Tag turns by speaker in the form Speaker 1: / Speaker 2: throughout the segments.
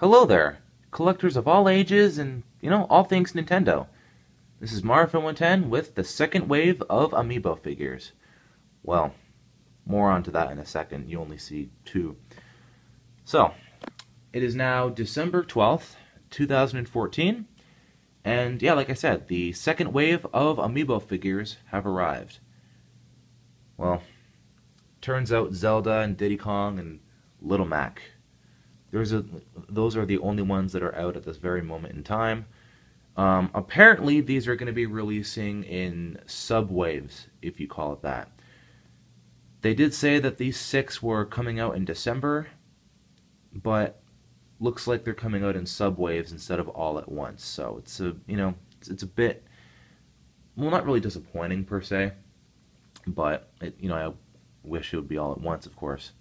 Speaker 1: Hello there, collectors of all ages and, all things Nintendo. This is Marfin110 with the second wave of Amiibo figures. Well, more onto that in a second. You only see two. So, it is now December 12th, 2014, and yeah, like I said, the second wave of Amiibo figures have arrived. Well, turns out Zelda and Diddy Kong and Little Mac. Those are the only ones that are out at this very moment in time. Apparently, these are going to be releasing in subwaves, if you call it that. They did say that these 6 were coming out in December, but looks like they're coming out in subwaves instead of all at once. So it's it's a bit, well, not really disappointing per se, but I wish it would be all at once, of course.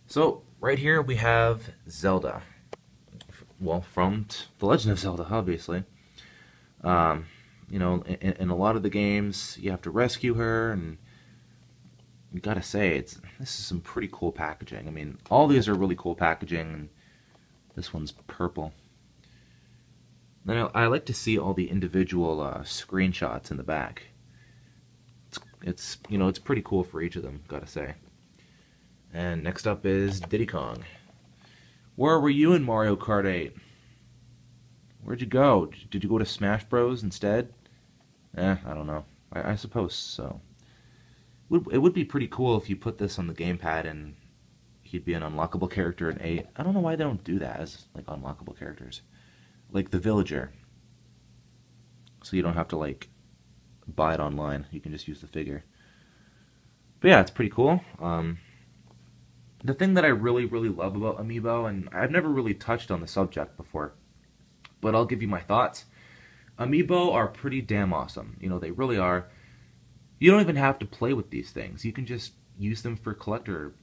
Speaker 1: So right here we have Zelda. Well, from The Legend of Zelda, obviously. In a lot of the games, you have to rescue her, and you gotta say, this is some pretty cool packaging. I mean, all these are really cool packaging, and this one's purple. Then I like to see all the individual screenshots in the back. It's pretty cool for each of them, gotta say. And next up is Diddy Kong. Where were you in Mario Kart 8? Where'd you go? Did you go to Smash Bros instead? I don't know. I suppose so. It would be pretty cool if you put this on the gamepad and he'd be an unlockable character in 8. I don't know why they don't do that as like unlockable characters. Like the villager. So you don't have to like buy it online. You can just use the figure. But yeah, it's pretty cool. The thing that I really, really love about Amiibo, and I've never really touched on the subject before, but I'll give you my thoughts. Amiibo are pretty damn awesome. They really are. You don't even have to play with these things. You can just use them for collector,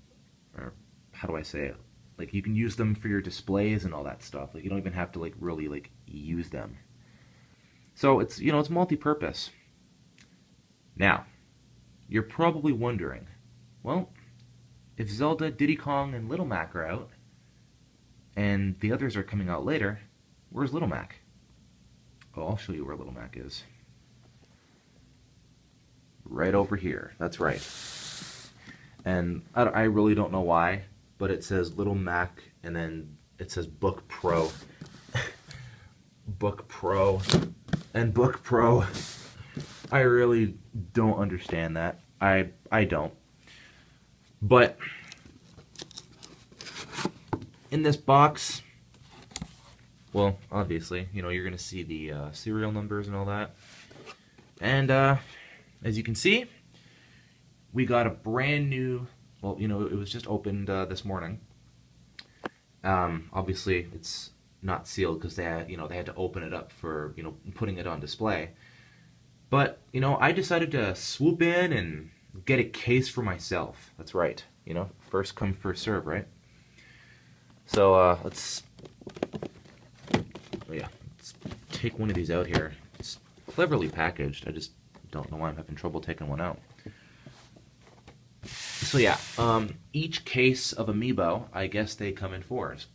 Speaker 1: or how do I say it? Like, you can use them for your displays and all that stuff. Like, you don't even have to, like, really, like, use them. So, it's multi-purpose. Now, you're probably wondering, well, if Zelda, Diddy Kong, and Little Mac are out, and the others are coming out later, where's Little Mac? Oh, I'll show you where Little Mac is. Right over here. That's right. And I really don't know why, but it says Little Mac, and then it says Book Pro. Book Pro. And Book Pro. I really don't understand that. I don't. But in this box, well, obviously, you're going to see the serial numbers and all that. And as you can see, we got a brand new, well, it was just opened this morning. Obviously, it's not sealed because they had to open it up for, putting it on display. But, I decided to swoop in and get a case for myself. That's right. First come, first serve, right? So, let's take one of these out here. It's cleverly packaged. I just don't know why I'm having trouble taking one out. So yeah, each case of Amiibo, I guess they come in 4s.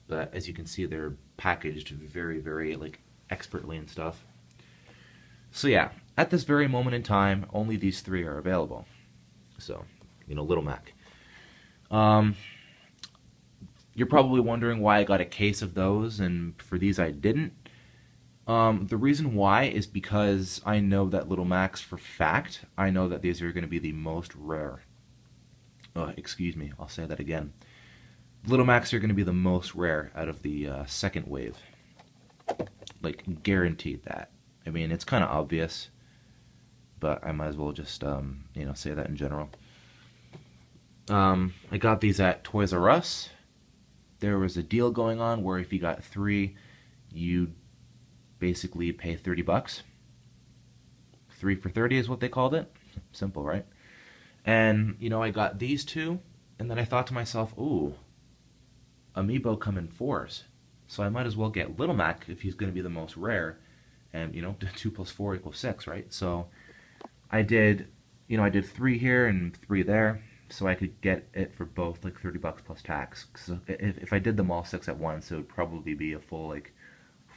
Speaker 1: But as you can see, they're packaged very, very, like, expertly and stuff. So yeah, at this very moment in time, only these 3 are available. So, Little Mac. You're probably wondering why I got a case of those, and for these I didn't. The reason why is because I know that Little Macs, for fact, I know that these are going to be the most rare. Excuse me, I'll say that again. Little Macs are going to be the most rare out of the second wave. Like, guaranteed that. I mean, it's kind of obvious, but I might as well just, say that in general. I got these at Toys R Us. There was a deal going on where if you got 3, you basically pay 30 bucks. 3 for 30 is what they called it. Simple, right? And, I got these 2, and then I thought to myself, ooh, Amiibo come in 4s. So I might as well get Little Mac if he's going to be the most rare. And, 2 plus 4 equals 6, right? So I did 3 here and 3 there. so I could get it for both like $30 plus tax. Because if I did them all 6 at once, it would probably be a full like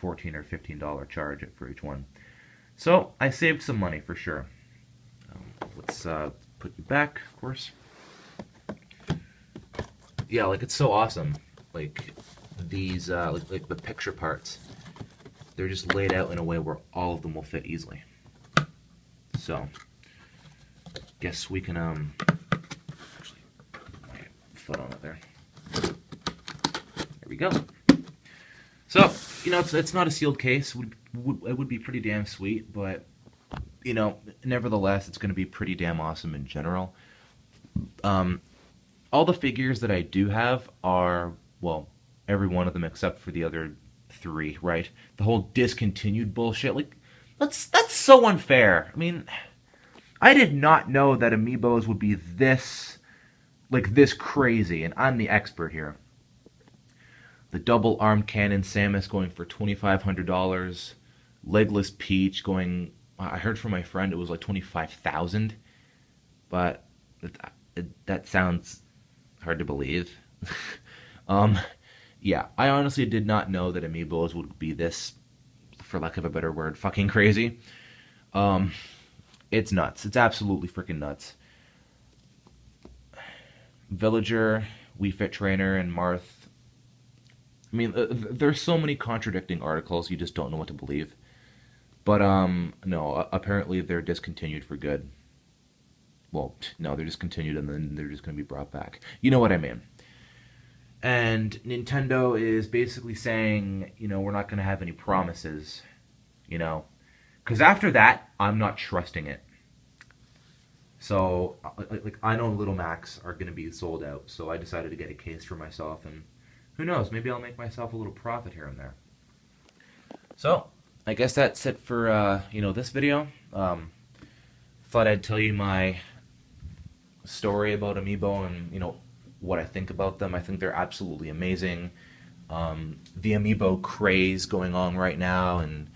Speaker 1: $14 or $15 charge for each one. So I saved some money for sure. Let's put you back, of course. Yeah, like it's so awesome. Like these, like the picture parts, they're just laid out in a way where all of them will fit easily. So, guess we can actually put my foot on it there. There we go. So, you know, it's not a sealed case. It would be pretty damn sweet, but you know, nevertheless, it's going to be pretty damn awesome in general. All the figures that I do have are, well, every one of them except for the other 3, right? The whole discontinued bullshit, like, that's so unfair. I mean, I did not know that Amiibos would be this, like, this crazy, and I'm the expert here. The double arm cannon Samus going for $2,500. Legless Peach going, I heard from my friend it was like 25,000, but that sounds hard to believe. Yeah, I honestly did not know that Amiibos would be this, for lack of a better word, fucking crazy. It's nuts. It's absolutely freaking nuts. Villager, Wii Fit Trainer, and Marth. I mean, there's so many contradicting articles, you just don't know what to believe. But, no, apparently they're discontinued for good. Well, no, they're discontinued and then they're just going to be brought back. You know what I mean. And Nintendo is basically saying, you know, we're not going to have any promises, you know. Because after that, I'm not trusting it. So, like, I know Little Macs are going to be sold out. So I decided to get a case for myself. And who knows, maybe I'll make myself a little profit here and there. So, I guess that's it for, you know, this video. Thought I'd tell you my story about Amiibo and, you know, what I think about them. I think they're absolutely amazing. The Amiibo craze going on right now, and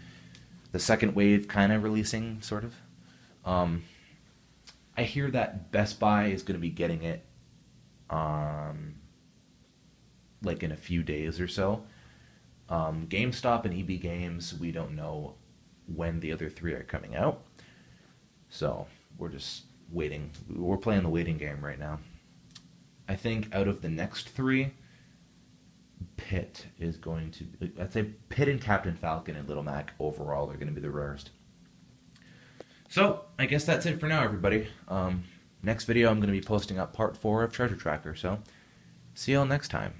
Speaker 1: the second wave kind of releasing, sort of. I hear that Best Buy is going to be getting it, like in a few days or so. GameStop and EB Games, we don't know when the other 3 are coming out. So, we're just waiting. We're playing the waiting game right now. I think out of the next 3, Pit is going to be, I'd say Pit and Captain Falcon and Little Mac overall are going to be the rarest. So, I guess that's it for now, everybody. Next video I'm going to be posting up part 4 of Treasure Tracker, so see y'all next time.